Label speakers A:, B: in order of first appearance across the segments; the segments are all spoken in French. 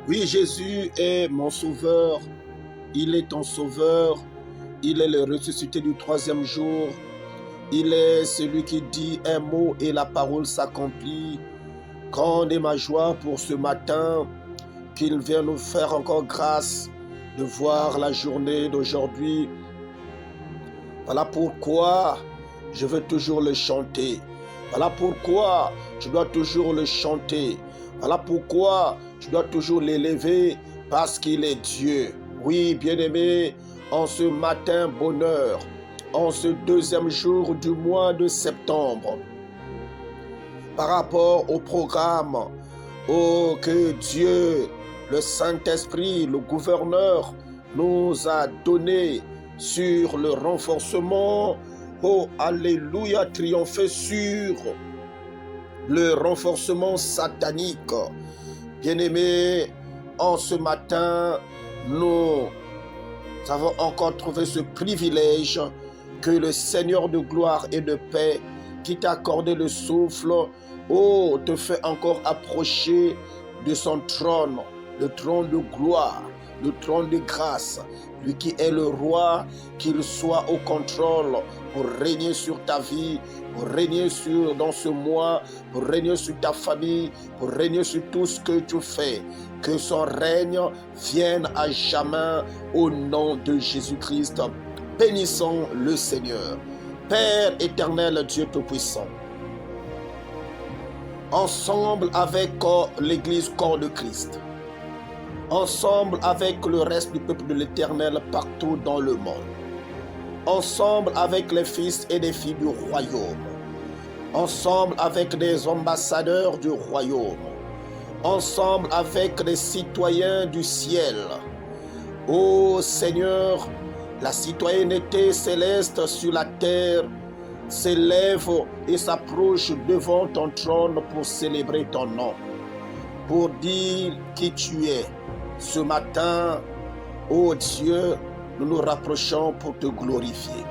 A: Oui, Jésus est mon sauveur, il est ton sauveur, il est le ressuscité du troisième jour, il est celui qui dit un mot et la parole s'accomplit. Grande est ma joie pour ce matin qu'il vient nous faire encore grâce de voir la journée d'aujourd'hui. Voilà pourquoi je veux toujours le chanter. Voilà pourquoi je dois toujours le chanter. Voilà pourquoi je dois toujours l'élever, parce qu'il est Dieu. Oui, bien-aimé, en ce matin bonheur, en ce deuxième jour du mois de septembre, par rapport au programme que Dieu, le Saint-Esprit, le gouverneur, nous a donné sur le renforcement, alléluia, triompher sur le renforcement satanique. Bien-aimés, en ce matin, nous avons encore trouvé ce privilège que le Seigneur de gloire et de paix, qui t'a accordé le souffle, te fait encore approcher de son trône, le trône de gloire, le trône de grâce. Lui qui est le roi, qu'il soit au contrôle pour régner sur ta vie, pour régner dans ce mois, pour régner sur ta famille, pour régner sur tout ce que tu fais. Que son règne vienne à jamais au nom de Jésus-Christ. Bénissons le Seigneur. Père éternel, Dieu Tout-Puissant, ensemble avec l'Église corps de Christ, ensemble avec le reste du peuple de l'Éternel partout dans le monde, ensemble avec les fils et les filles du royaume, ensemble avec les ambassadeurs du royaume, ensemble avec les citoyens du ciel. Ô Seigneur, la citoyenneté céleste sur la terre s'élève et s'approche devant ton trône pour célébrer ton nom, pour dire qui tu es. Ce matin, ô Dieu, nous nous rapprochons pour te glorifier,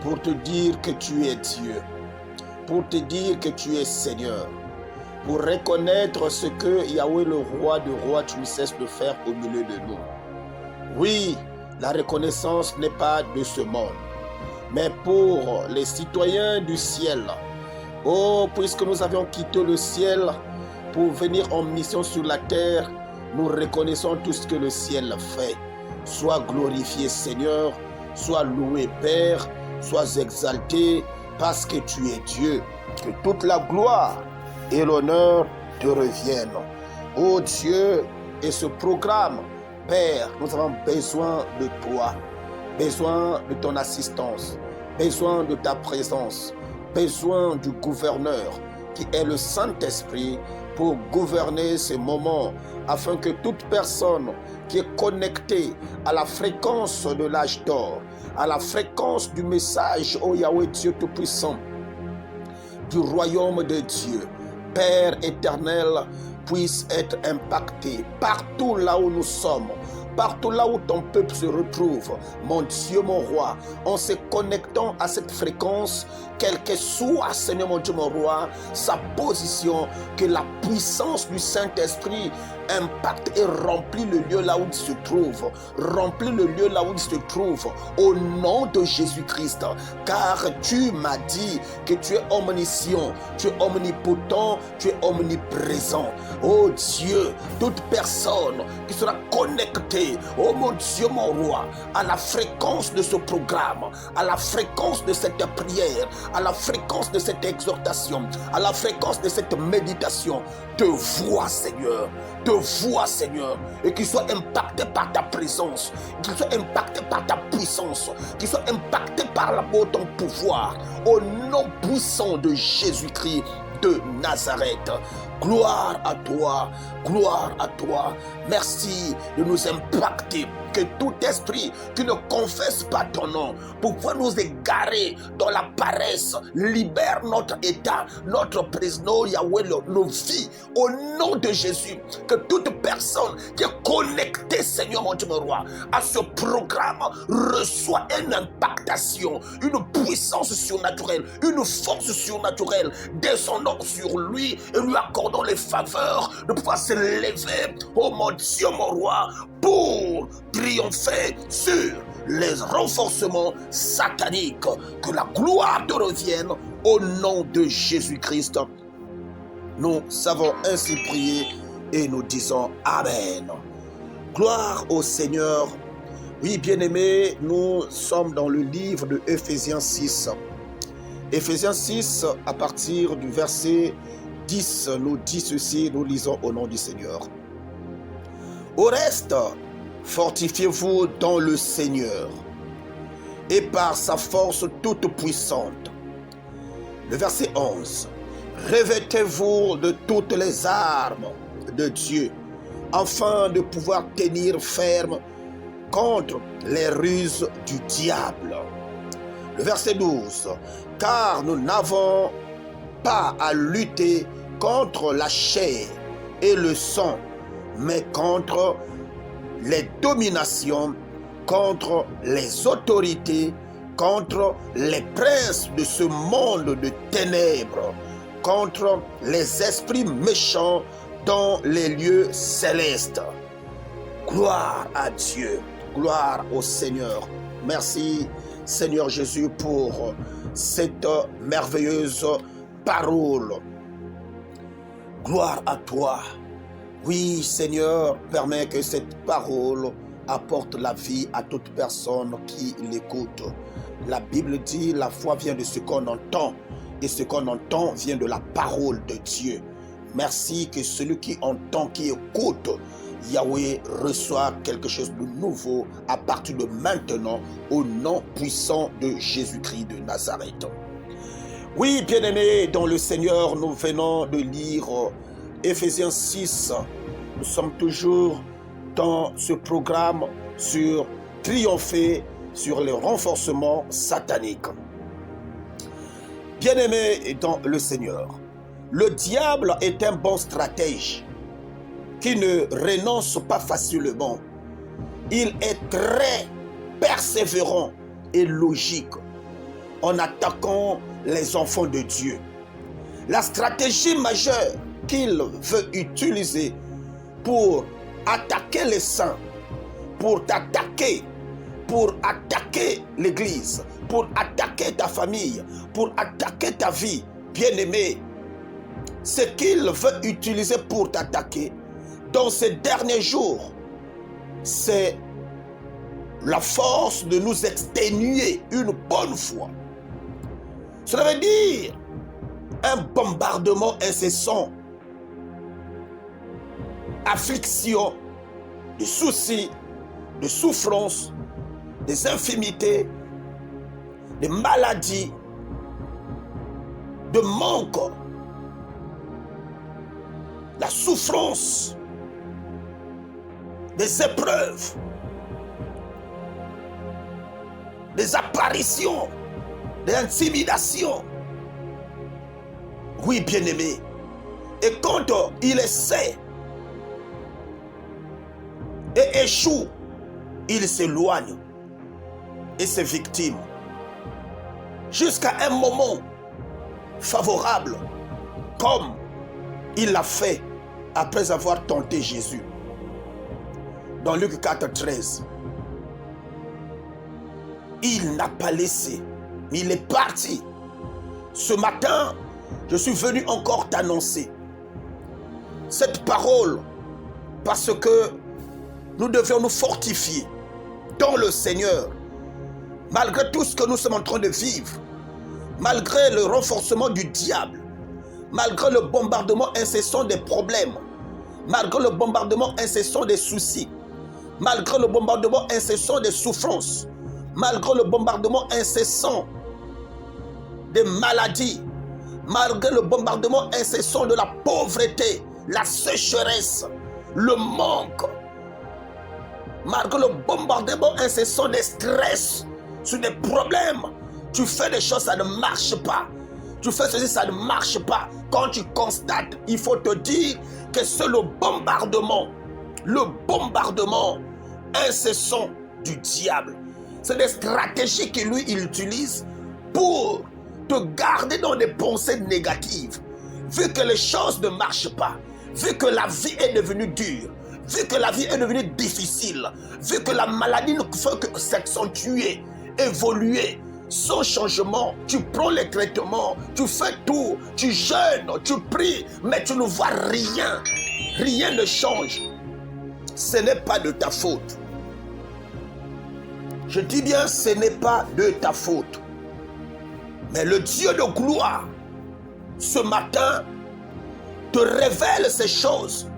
A: pour te dire que tu es Dieu, pour te dire que tu es Seigneur, pour reconnaître ce que Yahweh, le roi de rois, tu ne cesses de faire au milieu de nous. Oui, la reconnaissance n'est pas de ce monde, mais pour les citoyens du ciel. Oh, puisque nous avions quitté le ciel pour venir en mission sur la terre, nous reconnaissons tout ce que le ciel fait. Sois glorifié, Seigneur, sois loué, Père, sois exalté, parce que tu es Dieu. Que toute la gloire et l'honneur te reviennent. Oh Dieu, et ce programme, Père, nous avons besoin de toi, besoin de ton assistance, besoin de ta présence, besoin du gouverneur qui est le Saint-Esprit pour gouverner ces moments, afin que toute personne qui est connectée à la fréquence de l'âge d'or, à la fréquence du message, ô Yahweh Dieu Tout-Puissant, du royaume de Dieu, Père éternel, puisse être impacté partout là où nous sommes, partout là où ton peuple se retrouve, mon Dieu, mon roi, en se connectant à cette fréquence, quel que soit, Seigneur mon Dieu, mon roi, sa position, que la puissance du Saint-Esprit impacte et remplit le lieu là où il se trouve, remplit le lieu là où il se trouve, au nom de Jésus-Christ, car tu m'as dit que tu es omniscient, tu es omnipotent, tu es omniprésent. Oh Dieu, toute personne qui sera connectée, oh mon Dieu, mon roi, à la fréquence de ce programme, à la fréquence de cette prière, à la fréquence de cette exhortation, à la fréquence de cette méditation, te voit, Seigneur, et qu'il soit impacté par ta présence, qu'il soit impacté par ta puissance, qu'il soit impacté par ton pouvoir, au nom puissant de Jésus-Christ de Nazareth. Gloire à toi, merci de nous impacter que tout esprit qui ne confesse pas ton nom, pour pouvoir nous égarer dans la paresse, libère notre état, notre présence, Yahweh, nos vies, au nom de Jésus. Que toute personne qui est connectée, Seigneur mon Dieu, mon roi, à ce programme, reçoit une impactation, une puissance surnaturelle, une force surnaturelle, descendant sur lui et lui accordant les faveurs de pouvoir se lever, oh mon Dieu, mon roi, pour triompher sur les renforcements sataniques. Que la gloire te revienne au nom de Jésus-Christ. Nous savons ainsi prier et nous disons Amen. Gloire au Seigneur. Oui, bien-aimés, nous sommes dans le livre de Éphésiens 6. Éphésiens 6, à partir du verset 10, nous dit ceci, nous lisons au nom du Seigneur. Au reste, fortifiez-vous dans le Seigneur et par sa force toute puissante. Le verset 11. Revêtez-vous de toutes les armes de Dieu, afin de pouvoir tenir ferme contre les ruses du diable. Le verset 12. Car nous n'avons pas à lutter contre la chair et le sang, mais contre les dominations, contre les autorités, contre les princes de ce monde de ténèbres, contre les esprits méchants dans les lieux célestes. Gloire à Dieu, gloire au Seigneur. Merci Seigneur Jésus pour cette merveilleuse parole. Gloire à toi. Oui Seigneur, permets que cette parole apporte la vie à toute personne qui l'écoute. La Bible dit, la foi vient de ce qu'on entend, et ce qu'on entend vient de la parole de Dieu. Merci que celui qui entend, qui écoute, Yahweh reçoit quelque chose de nouveau à partir de maintenant, au nom puissant de Jésus-Christ de Nazareth. Oui, bien-aimés dans le Seigneur, nous venons de lire Éphésiens 6. Nous sommes toujours dans ce programme sur triompher sur le renforcement satanique. Bien-aimés dans le Seigneur, le diable est un bon stratège qui ne renonce pas facilement. Il est très persévérant et logique en attaquant les enfants de Dieu. La stratégie majeure qu'il veut utiliser pour attaquer les saints, pour t'attaquer, pour attaquer l'église, pour attaquer ta famille, pour attaquer ta vie, bien-aimé, ce qu'il veut utiliser pour t'attaquer dans ces derniers jours, c'est la force de nous exténuer une bonne fois. Cela veut dire un bombardement incessant, affliction, de soucis, de souffrances, des infirmités, des maladies, de manque, la souffrance, des épreuves, des apparitions, des intimidations. Oui, bien-aimé. Et quand il essaie et échoue, il s'éloigne et ses victimes jusqu'à un moment favorable, comme il l'a fait après avoir tenté Jésus. Dans Luc 4, 13, il n'a pas laissé, mais il est parti. Ce matin, je suis venu encore t'annoncer cette parole parce que nous devions nous fortifier dans le Seigneur. Malgré tout ce que nous sommes en train de vivre, malgré le renforcement du diable, malgré le bombardement incessant des problèmes, malgré le bombardement incessant des soucis, malgré le bombardement incessant des souffrances, malgré le bombardement incessant des maladies, malgré le bombardement incessant de la pauvreté, la sécheresse, le manque, malgré le bombardement incessant des stress, sur des problèmes, tu fais des choses, ça ne marche pas. Tu fais ceci, ça ne marche pas. Quand tu constates, il faut te dire que c'est le bombardement incessant du diable. C'est des stratégies que lui, il utilise pour te garder dans des pensées négatives. Vu que les choses ne marchent pas, vu que la vie est devenue dure, vu que la vie est devenue difficile, vu que la maladie ne fait que s'accentuer, évoluer, sans changement, tu prends les traitements, tu fais tout, tu jeûnes, tu pries, mais tu ne vois rien. Rien ne change. Ce n'est pas de ta faute. Je dis bien, ce n'est pas de ta faute. Mais le Dieu de gloire, ce matin, te révèle ces choses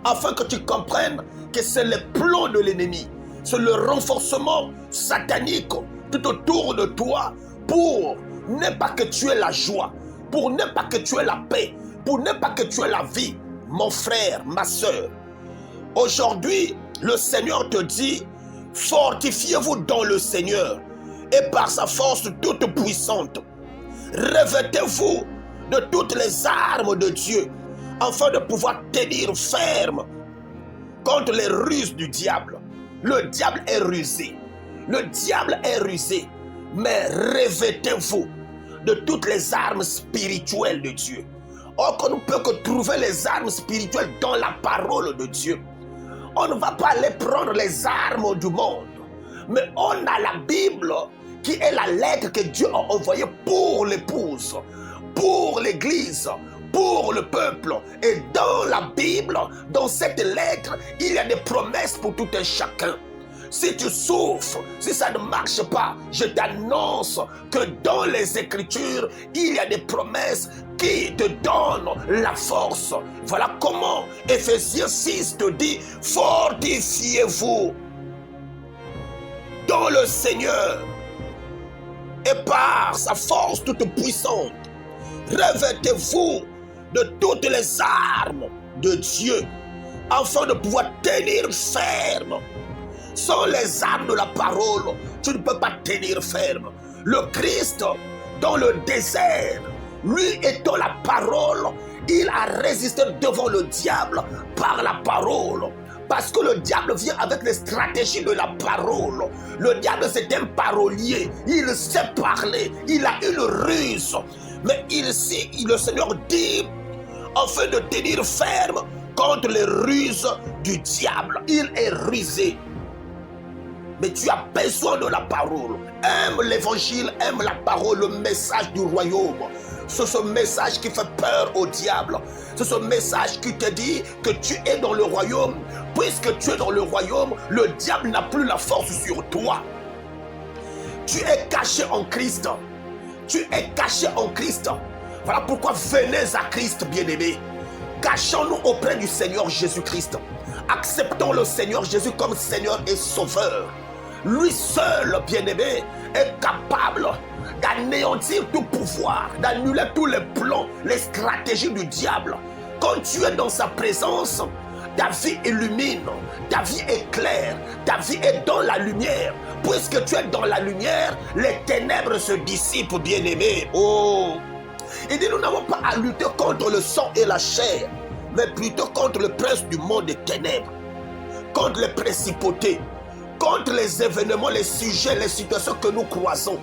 A: afin que tu comprennes que c'est le plan de l'ennemi. C'est le renforcement satanique tout autour de toi pour ne pas que tu aies la joie, pour ne pas que tu aies la paix, pour ne pas que tu aies la vie. Mon frère, ma soeur, aujourd'hui, le Seigneur te dit, fortifiez-vous dans le Seigneur et par sa force toute puissante. Revêtez-vous de toutes les armes de Dieu afin de pouvoir tenir ferme contre les ruses du diable. Le diable est rusé. Le diable est rusé. Mais revêtez-vous de toutes les armes spirituelles de Dieu. Or, qu'on ne peut que trouver les armes spirituelles dans la parole de Dieu. On ne va pas aller prendre les armes du monde, mais on a la Bible qui est la lettre que Dieu a envoyée pour l'épouse, pour l'église, pour le peuple. Et dans la Bible, dans cette lettre, il y a des promesses pour tout un chacun. Si tu souffres, si ça ne marche pas, je t'annonce que dans les Écritures, il y a des promesses qui te donnent la force. Voilà comment Ephésiens 6 te dit, fortifiez-vous dans le Seigneur et par sa force toute puissante. Revêtez-vous de toutes les armes de Dieu afin de pouvoir tenir ferme. Sans les armes de la parole, tu ne peux pas tenir ferme. Le Christ, dans le désert, lui étant la parole, il a résisté devant le diable par la parole. Parce que le diable vient avec les stratégies de la parole. Le diable, c'est un parolier. Il sait parler. Il a une ruse. Mais ici, le Seigneur dit, afin de tenir ferme contre les ruses du diable. Il est rusé. Mais tu as besoin de la parole. Aime l'évangile, aime la parole, le message du royaume. C'est ce message qui fait peur au diable. C'est ce message qui te dit que tu es dans le royaume. Puisque tu es dans le royaume, le diable n'a plus la force sur toi. Tu es caché en Christ. Tu es caché en Christ. Voilà pourquoi venez à Christ, bien-aimés. Cachons-nous auprès du Seigneur Jésus-Christ. Acceptons le Seigneur Jésus comme Seigneur et Sauveur. Lui seul, bien-aimé, est capable d'anéantir tout pouvoir, d'annuler tous les plans, les stratégies du diable. Quand tu es dans sa présence, ta vie illumine, ta vie est claire, ta vie est dans la lumière. Puisque tu es dans la lumière, les ténèbres se dissipent, bien-aimé. Oh! Il dit, nous n'avons pas à lutter contre le sang et la chair, mais plutôt contre le prince du monde des ténèbres, contre les principautés, contre les événements, les sujets, les situations que nous croisons.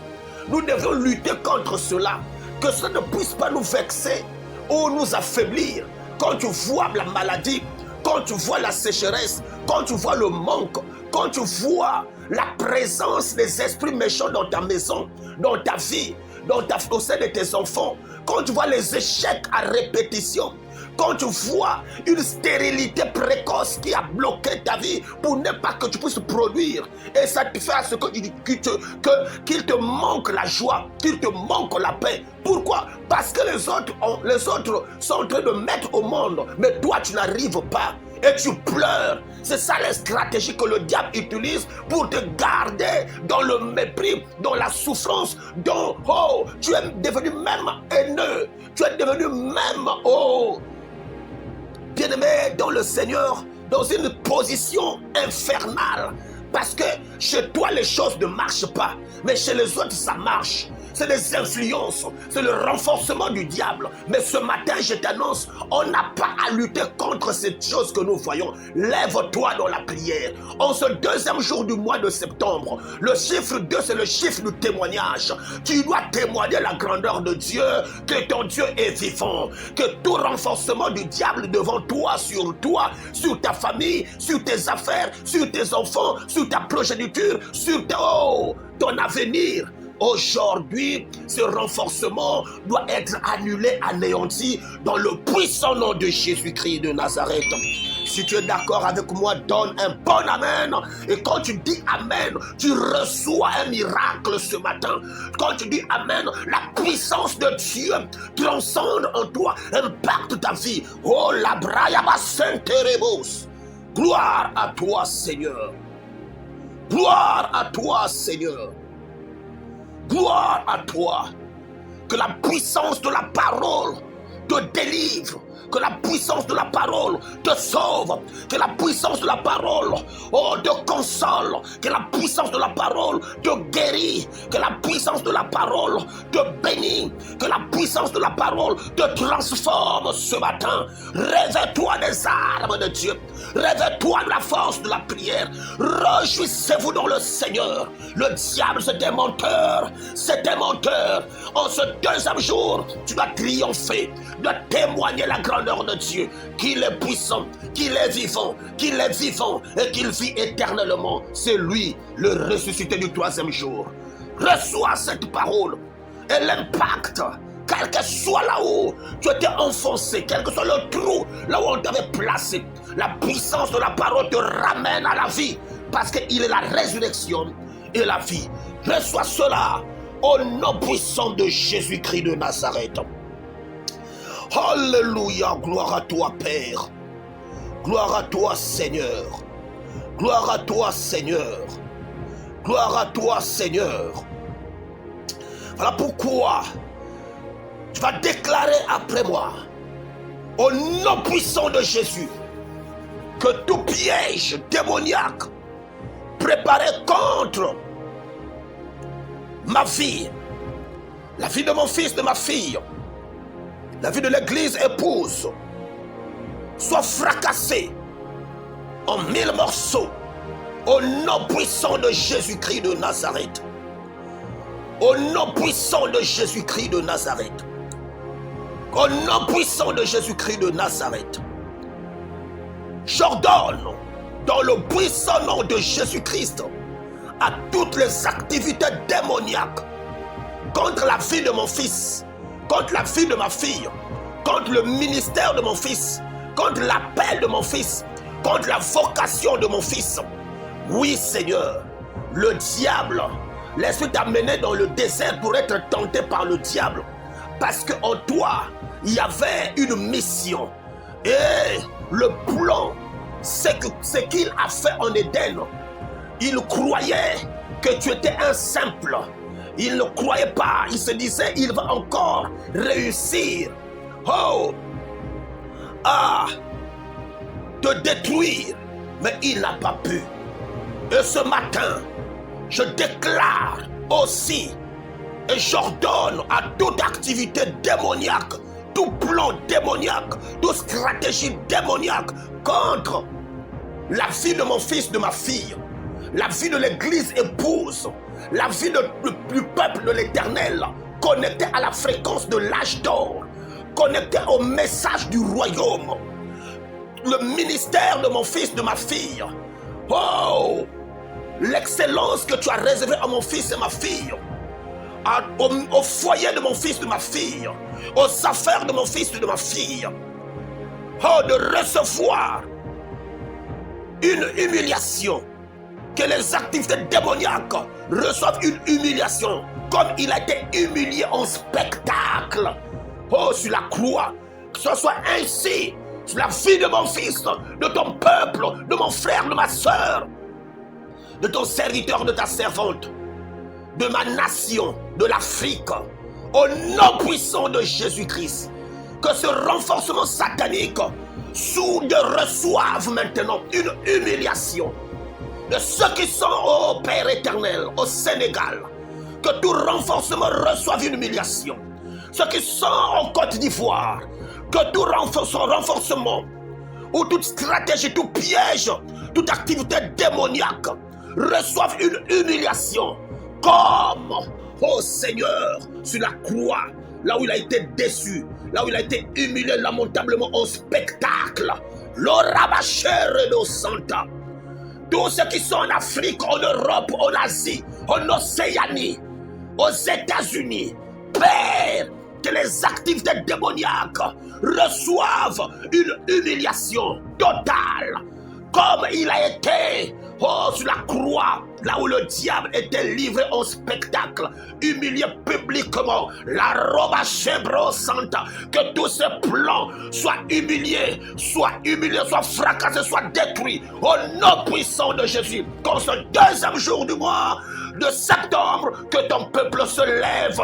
A: Nous devons lutter contre cela, que cela ne puisse pas nous vexer ou nous affaiblir. Quand tu vois la maladie, quand tu vois la sécheresse, quand tu vois le manque, quand tu vois la présence des esprits méchants dans ta maison, dans ta vie, au sein de tes enfants, quand tu vois les échecs à répétition, quand tu vois une stérilité précoce qui a bloqué ta vie pour ne pas que tu puisses produire, et ça te fait à ce qu'il te manque la joie, qu'il te manque la paix. Pourquoi? Parce que les autres sont en train de mettre au monde, mais toi tu n'arrives pas. Et tu pleures. C'est ça les stratégies que le diable utilise pour te garder dans le mépris, dans la souffrance, tu es devenu même haineux. Tu es devenu même, bien-aimé dans le Seigneur, dans une position infernale. Parce que chez toi, les choses ne marchent pas. Mais chez les autres, ça marche. C'est des influences. C'est le renforcement du diable. Mais ce matin, je t'annonce, on n'a pas à lutter contre cette chose que nous voyons. Lève-toi dans la prière. En ce deuxième jour du mois de septembre, le chiffre 2, c'est le chiffre du témoignage. Tu dois témoigner la grandeur de Dieu, que ton Dieu est vivant, que tout renforcement du diable devant toi, sur ta famille, sur tes affaires, sur tes enfants, sur ta progéniture, sur ton avenir. Aujourd'hui, ce renforcement doit être annulé, anéanti dans le puissant nom de Jésus-Christ de Nazareth. Si tu es d'accord avec moi, donne un bon amen. Et quand tu dis amen, tu reçois un miracle ce matin. Quand tu dis amen, la puissance de Dieu transcende en toi, impacte ta vie. Oh, la brayaba saint-terebos. Gloire à toi, Seigneur. Gloire à toi, Seigneur. Gloire à toi. Que la puissance de la parole te délivre. Que la puissance de la parole te sauve. Que la puissance de la parole te console. Que la puissance de la parole te guérit. Que la puissance de la parole te bénit. Que la puissance de la parole te transforme ce matin. Réveille-toi des armes de Dieu. Réveille-toi de la force de la prière. Réjouissez-vous dans le Seigneur. Le diable, c'est un menteur. C'est un menteur. En ce deuxième jour, tu dois triompher, de témoigner la grandeur de Dieu, qu'il est puissant, qu'il est vivant et qu'il vit éternellement. C'est lui, le ressuscité du troisième jour. Reçois cette parole et l'impact. Quel que soit là où tu étais enfoncé, quel que soit le trou, là où on t'avait placé, la puissance de la parole te ramène à la vie, parce qu'il est la résurrection et la vie. Reçois cela au nom puissant de Jésus-Christ de Nazareth. Alléluia, gloire à toi, Père. Gloire à toi, Seigneur. Gloire à toi, Seigneur. Gloire à toi, Seigneur. Voilà pourquoi tu vas déclarer après moi, au nom puissant de Jésus, que tout piège démoniaque préparé contre ma vie, la vie de mon fils, de ma fille, la vie de l'église épouse, soit fracassée en 1000 morceaux au nom puissant de Jésus-Christ de Nazareth. Au nom puissant de Jésus-Christ de Nazareth. Au nom puissant de Jésus-Christ de Nazareth. J'ordonne dans le puissant nom de Jésus-Christ à toutes les activités démoniaques contre la vie de mon fils, contre la vie de ma fille, contre le ministère de mon fils, contre l'appel de mon fils, contre la vocation de mon fils. Oui, Seigneur, le diable, l'esprit t'a mené dans le désert pour être tenté par le diable, parce qu'en toi, il y avait une mission. Et le plan, c'est ce qu'il a fait en Éden. Il croyait que tu étais un simple. Il ne croyait pas. Il se disait, il va encore réussir. Te détruire. Mais il n'a pas pu. Et ce matin, je déclare aussi et j'ordonne à toute activité démoniaque, tout plan démoniaque, toute stratégie démoniaque contre la vie de mon fils, de ma fille, la vie de l'église épouse, la vie du peuple de l'Éternel, connecté à la fréquence de l'âge d'or, connecté au message du royaume, le ministère de mon fils, de ma fille. L'excellence que tu as réservée à mon fils et ma fille, au foyer de mon fils, de ma fille, aux affaires de mon fils et de ma fille, de recevoir une humiliation, que les activités démoniaques reçoivent une humiliation, comme il a été humilié en spectacle, sur la croix, que ce soit ainsi sur la vie de mon fils, de ton peuple, de mon frère, de ma soeur, de ton serviteur, de ta servante, de ma nation, de l'Afrique, au nom puissant de Jésus-Christ, que ce renforcement satanique soudes reçoivent maintenant une humiliation. De ceux qui sont au Père éternel, au Sénégal, que tout renforcement reçoive une humiliation. Ceux qui sont en Côte d'Ivoire, que tout renforcement, ou toute stratégie, tout piège, toute activité démoniaque reçoivent une humiliation. Comme, oh Seigneur, sur la croix, là où il a été déçu, là où il a été humilié lamentablement en spectacle. L'Orabachère Santa. Tous ceux qui sont en Afrique, en Europe, en Asie, en Océanie, aux États-Unis, Père, que les activités démoniaques reçoivent une humiliation totale, comme il a été sur la croix, là où le diable était livré en spectacle, humilié publiquement. La roba chebro santa, que tous ces plans soient humiliés, soit fracassés, soit détruits au nom puissant de Jésus. Qu'en ce deuxième jour du mois de septembre, que ton peuple se lève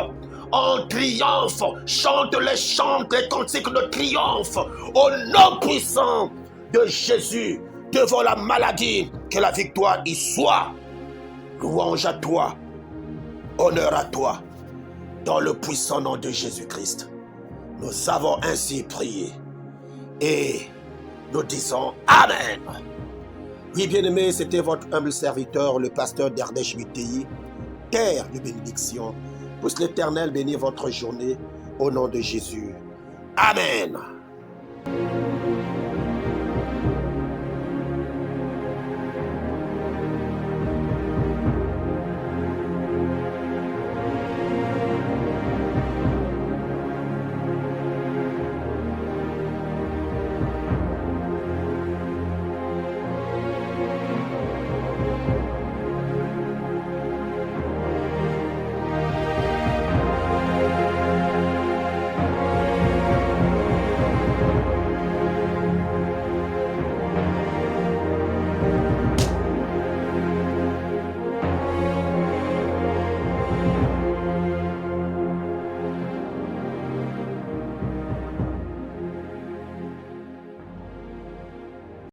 A: en triomphe, chante les cantiques de triomphe au nom puissant de Jésus. Devant la maladie, que la victoire y soit. Louange à toi, honneur à toi, dans le puissant nom de Jésus-Christ. Nous avons ainsi prié et nous disons Amen. Oui, bien-aimés, c'était votre humble serviteur, le pasteur d'Ardèche Mutei, terre de bénédiction. Puisse l'Éternel bénir votre journée au nom de Jésus. Amen.